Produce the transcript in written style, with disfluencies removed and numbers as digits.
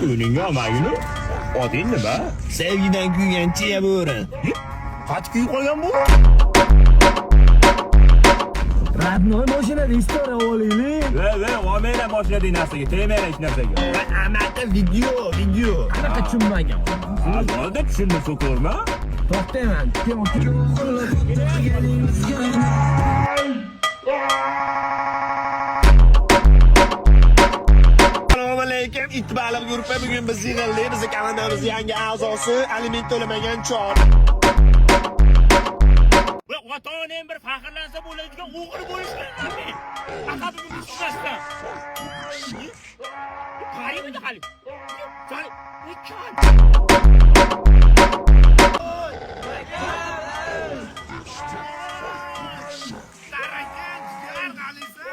Uyninga olmagini? Oding nima? Sevgidan kuygan chiya bo'ri. Qatib kuyib qolgan bu? Radnoy mashinada istora olaylik. Olmaylar mashinadagi narsaga, tegmaylar hech narsaga. Amata video. Qanaqa tushunmagan. Hozirda tushundim so'korma. To'xtayman. Assalomu alaykum. Itbaliq guruhi bugun biz yig'ildik. Kanalimiz yangi a'zosi aliment to'lamagan chor. Ota-onam bir faxrlansa bo'ladigan o'g'il bo'lish kerak. Faqat buni tushunasizlar. Qaraymi hali? Chali, Qarakan, jigar qalisa.